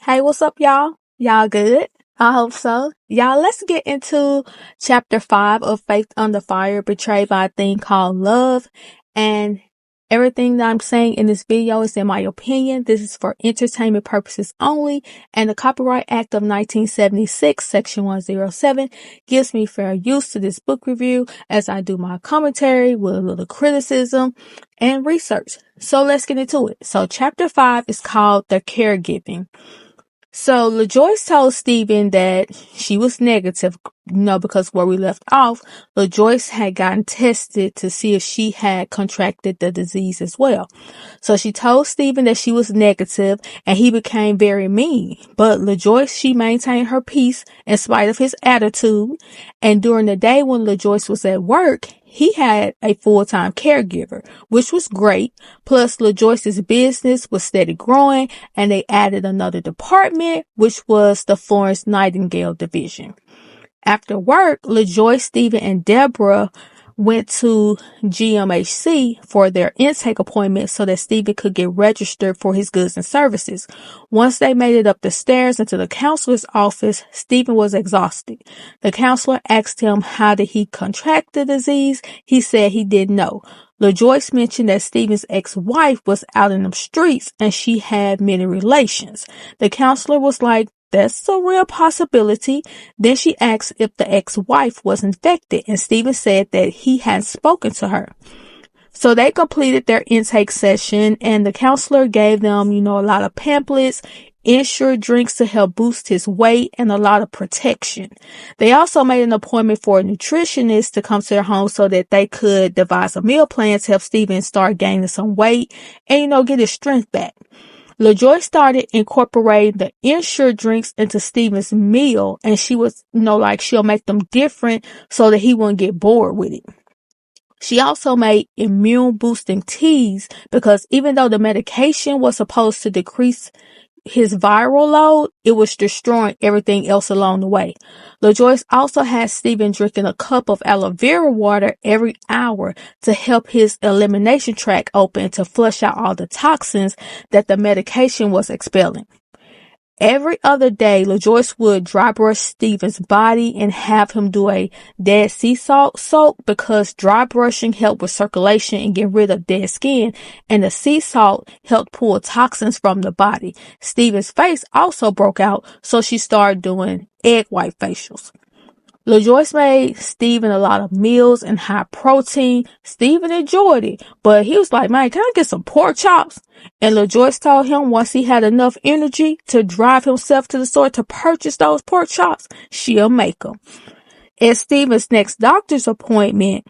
Hey, what's up, y'all? Y'all good? I hope so. Y'all, let's get into chapter 5 of Faith Under Fire, Betrayed by a Thing Called Love. And everything that I'm saying in this video is in my opinion. This is for entertainment purposes only. And the Copyright Act of 1976, Section 107, gives me fair use to this book review as I do my commentary with a little criticism and research. So let's get into it. So chapter 5 is called The Caregiving. So LaJoyce told Stephen that she was negative, because where we left off, LaJoyce had gotten tested to see if she had contracted the disease as well. So she told Stephen that she was negative and he became very mean. But LaJoyce, she maintained her peace in spite of his attitude. And during the day when LaJoyce was at work, he had a full-time caregiver, which was great. Plus, LaJoyce's business was steady growing, and they added another department, which was the Florence Nightingale division. After work, LaJoyce, Stephen, and Deborah went to GMHC for their intake appointment so that Stephen could get registered for his goods and services. Once they made it up the stairs into the counselor's office, Stephen was exhausted. The counselor asked him how did he contract the disease. He said he didn't know. LaJoyce mentioned that Stephen's ex-wife was out in the streets and she had many relations. The counselor was like, that's a real possibility. Then she asked if the ex-wife was infected, and Stephen said that he had spoken to her. So they completed their intake session, and the counselor gave them, a lot of pamphlets, insured drinks to help boost his weight, and a lot of protection. They also made an appointment for a nutritionist to come to their home so that they could devise a meal plan to help Stephen start gaining some weight and, get his strength back. LaJoyce started incorporating the insured drinks into Stephen's meal, and she was, she'll make them different so that he wouldn't get bored with it. She also made immune boosting teas because even though the medication was supposed to decrease his viral load, it was destroying everything else along the way. LaJoyce also had Stephen drinking a cup of aloe vera water every hour to help his elimination tract open to flush out all the toxins that the medication was expelling. Every other day, LaJoyce would dry brush Stephen's body and have him do a dead sea salt soak because dry brushing helped with circulation and get rid of dead skin, and the sea salt helped pull toxins from the body. Stephen's face also broke out, so she started doing egg white facials. LaJoyce made Stephen a lot of meals and high protein. Stephen enjoyed it, but he was like, man, can I get some pork chops? And LaJoyce told him once he had enough energy to drive himself to the store to purchase those pork chops, she'll make them. At Stephen's next doctor's appointment,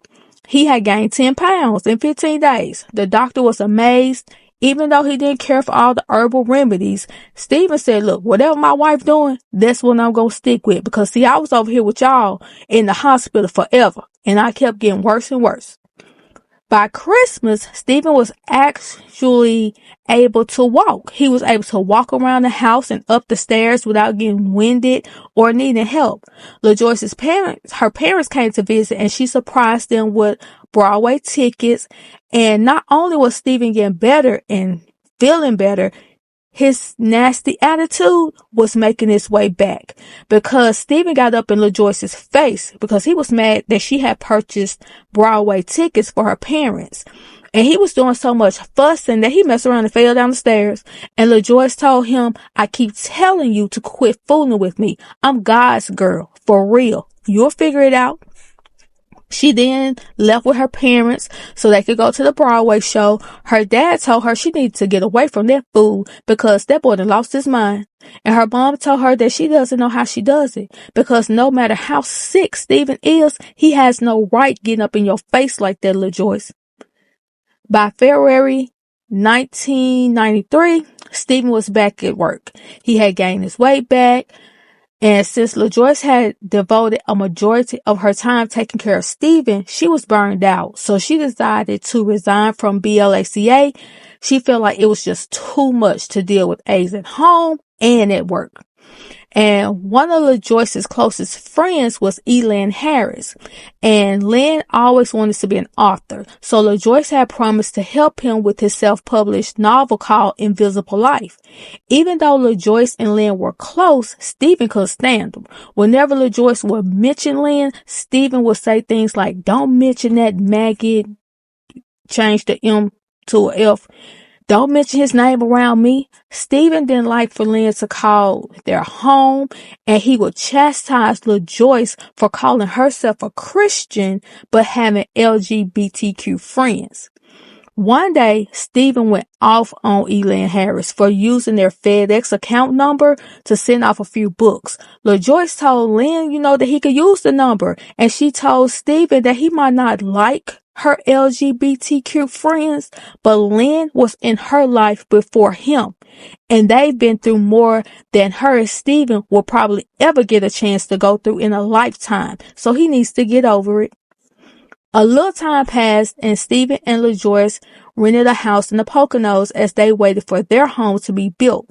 he had gained 10 pounds in 15 days. The doctor was amazed. Even though he didn't care for all the herbal remedies, Stephen said, look, whatever my wife doing, that's what I'm going to stick with. Because see, I was over here with y'all in the hospital forever, and I kept getting worse and worse. By Christmas, Stephen was actually able to walk. He was able to walk around the house and up the stairs without getting winded or needing help. LaJoyce's her parents came to visit, and she surprised them with Broadway tickets. And not only was Stephen getting better and feeling better, his nasty attitude was making its way back because Stephen got up in LaJoyce's face because he was mad that she had purchased Broadway tickets for her parents. And he was doing so much fussing that he messed around and fell down the stairs. And LaJoyce told him, I keep telling you to quit fooling with me. I'm God's girl, for real. You'll figure it out. She then left with her parents so they could go to the Broadway show. Her dad told her she needed to get away from that fool because that boy done lost his mind. And her mom told her that she doesn't know how she does it because no matter how sick Stephen is, he has no right getting up in your face like that, LaJoyce. By February 1993, Stephen was back at work. He had gained his weight back. And since LaJoyce had devoted a majority of her time taking care of Stephen, she was burned out. So she decided to resign from BLACA. She felt like it was just too much to deal with AIDS at home and at work. And one of LaJoyce's closest friends was Elan Harris. And Lynn always wanted to be an author. So LaJoyce had promised to help him with his self-published novel called Invisible Life. Even though LaJoyce and Lynn were close, Stephen couldn't stand them. Whenever LaJoyce would mention Lynn, Stephen would say things like, "Don't mention that maggot," change the M to a F. "Don't mention his name around me." Stephen didn't like for Lynn to call their home, and he would chastise LaJoyce for calling herself a Christian but having LGBTQ friends. One day, Stephen went off on Elan Harris for using their FedEx account number to send off a few books. LaJoyce told Lynn, that he could use the number, and she told Stephen that he might not like her LGBTQ friends, but Lynn was in her life before him, and they've been through more than her and Stephen will probably ever get a chance to go through in a lifetime, so he needs to get over it. A little time passed, and Stephen and LaJoyce rented a house in the Poconos as they waited for their home to be built.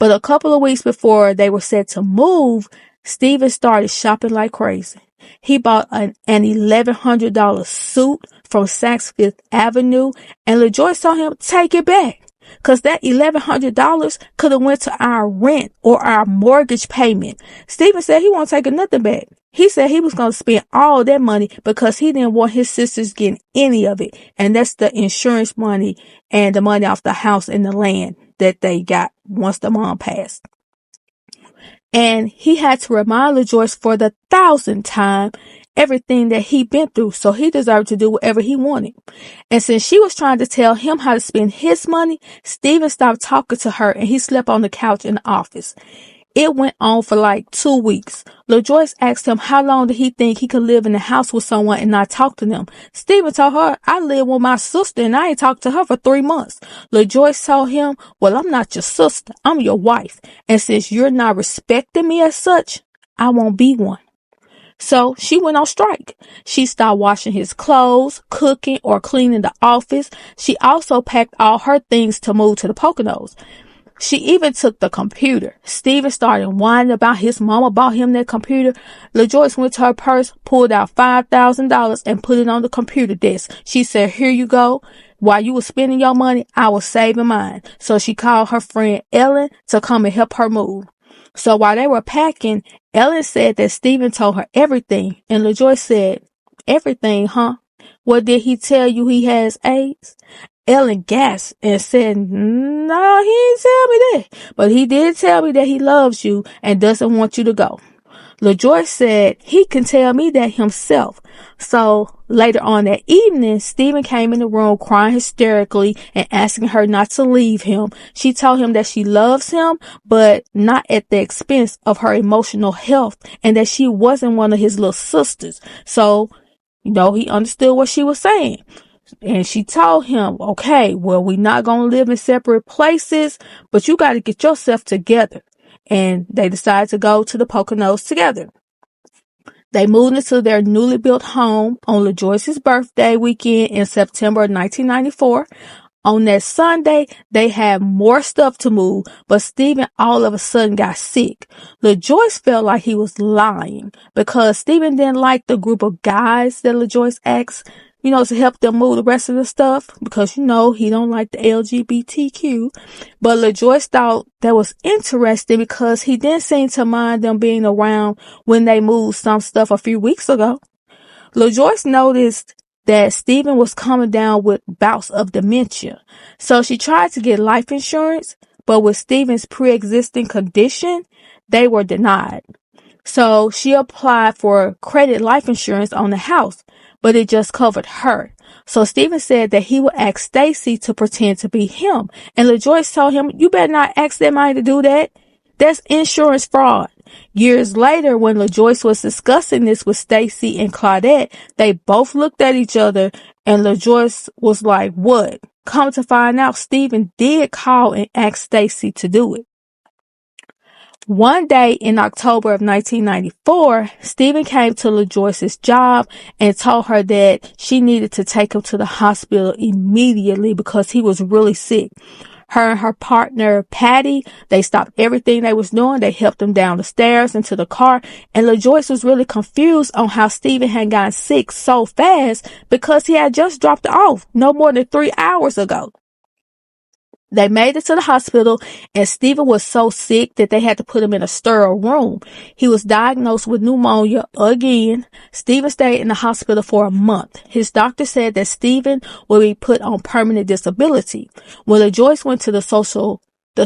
But a couple of weeks before they were set to move, Stephen started shopping like crazy. He bought an $1,100 suit from Saks Fifth Avenue, and LaJoyce told him, "Take it back, because that $1,100 could have went to our rent or our mortgage payment." Stephen said he won't take nothing back. He said he was going to spend all that money because he didn't want his sisters getting any of it. And that's the insurance money and the money off the house and the land that they got once the mom passed. And he had to remind LaJoyce for the 1,000th time everything that he'd been through, so he deserved to do whatever he wanted. And since she was trying to tell him how to spend his money, Stephen stopped talking to her and he slept on the couch in the office. It went on for like 2 weeks. LaJoyce asked him how long did he think he could live in the house with someone and not talk to them. Stephen told her, "I live with my sister and I ain't talked to her for 3 months. LaJoyce told him, "Well, I'm not your sister. I'm your wife. And since you're not respecting me as such, I won't be one." So she went on strike. She stopped washing his clothes, cooking, or cleaning the office. She also packed all her things to move to the Poconos. She even took the computer. Stephen started whining about his mama bought him that computer. LaJoyce went to her purse, pulled out $5,000 and put it on the computer desk. She said, "Here you go. While you were spending your money, I was saving mine." So she called her friend Ellen to come and help her move. So while they were packing, Ellen said that Stephen told her everything. And LaJoyce said, "Everything, huh? What, did he tell you he has AIDS?" Ellen gasped and said, "No, he didn't tell me that. But he did tell me that he loves you and doesn't want you to go." LaJoyce said he can tell me that himself. So later on that evening, Stephen came in the room crying hysterically and asking her not to leave him. She told him that she loves him, but not at the expense of her emotional health, and that she wasn't one of his little sisters. So, he understood what she was saying. And she told him, "Okay, well, we're not going to live in separate places, but you got to get yourself together." And they decided to go to the Poconos together. They moved into their newly built home on LaJoyce's birthday weekend in September 1994. On that Sunday, they had more stuff to move, but Stephen all of a sudden got sick. LaJoyce felt like he was lying because Stephen didn't like the group of guys that LaJoyce asked, to help them move the rest of the stuff because, he don't like the LGBTQ. But LaJoyce thought that was interesting because he didn't seem to mind them being around when they moved some stuff a few weeks ago. LaJoyce noticed that Stephen was coming down with bouts of dementia. So she tried to get life insurance, but with Stephen's pre-existing condition, they were denied. So she applied for credit life insurance on the house, but it just covered her. So Stephen said that he would ask Stacy to pretend to be him. And LaJoyce told him, "You better not ask that man to do that. That's insurance fraud." Years later, when LaJoyce was discussing this with Stacy and Claudette, they both looked at each other and LaJoyce was like, "What?" Come to find out, Stephen did call and ask Stacy to do it. One day in October of 1994, Stephen came to LaJoyce's job and told her that she needed to take him to the hospital immediately because he was really sick. Her and her partner, Patty, they stopped everything they was doing. They helped him down the stairs into the car. And LaJoyce was really confused on how Stephen had gotten sick so fast because he had just dropped off no more than 3 hours ago. They made it to the hospital, and Stephen was so sick that they had to put him in a sterile room. He was diagnosed with pneumonia again. Stephen stayed in the hospital for a month. His doctor said that Stephen will be put on permanent disability. When LaJoyce went to the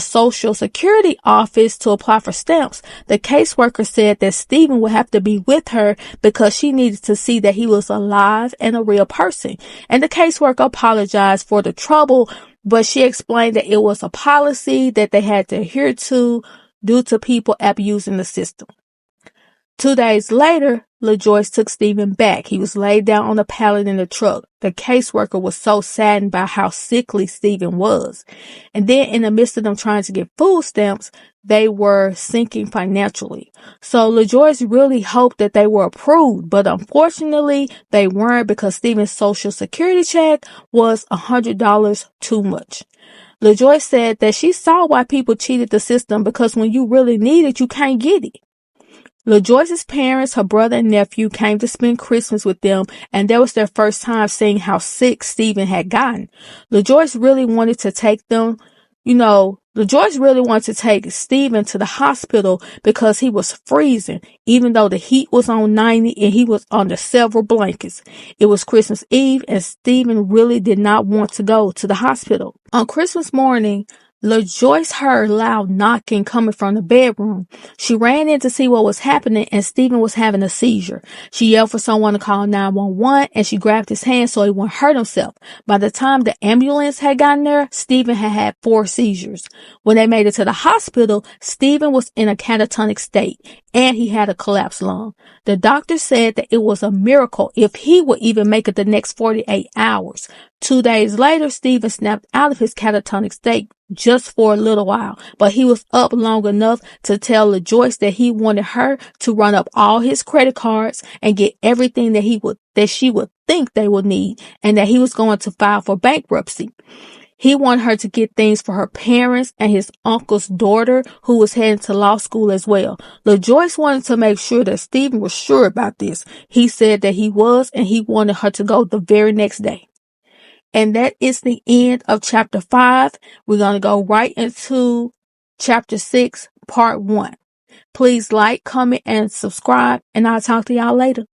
Social Security office to apply for stamps, the caseworker said that Stephen would have to be with her because she needed to see that he was alive and a real person. And the caseworker apologized for the trouble, but she explained that it was a policy that they had to adhere to due to people abusing the system. 2 days later, LaJoyce took Stephen back. He was laid down on a pallet in the truck. The caseworker was so saddened by how sickly Stephen was. And then in the midst of them trying to get food stamps, they were sinking financially. So LaJoyce really hoped that they were approved, but unfortunately they weren't because Stephen's Social Security check was $100 too much. LaJoyce said that she saw why people cheated the system because when you really need it, you can't get it. LaJoyce's parents, her brother and nephew, came to spend Christmas with them, and that was their first time seeing how sick Stephen had gotten. LaJoyce really wanted to take Stephen to the hospital because he was freezing, even though the heat was on 90 and he was under several blankets. It was Christmas Eve, and Stephen really did not want to go to the hospital. On Christmas morning, LaJoyce heard loud knocking coming from the bedroom. She ran in to see what was happening, and Stephen was having a seizure. She yelled for someone to call 911, and she grabbed his hand so he wouldn't hurt himself. By the time the ambulance had gotten there, Stephen had had 4 seizures. When they made it to the hospital, Stephen was in a catatonic state, and he had a collapsed lung. The doctor said that it was a miracle if he would even make it the next 48 hours. 2 days later, Stephen snapped out of his catatonic state just for a little while, but he was up long enough to tell LaJoyce that he wanted her to run up all his credit cards and get everything that she would think they would need, and that he was going to file for bankruptcy. He wanted her to get things for her parents and his uncle's daughter, who was heading to law school as well. LaJoyce wanted to make sure that Stephen was sure about this. He said that he was, and he wanted her to go the very next day. And that is the end of chapter 5. We're going to go right into chapter 6, part 1. Please like, comment, and subscribe, and I'll talk to y'all later.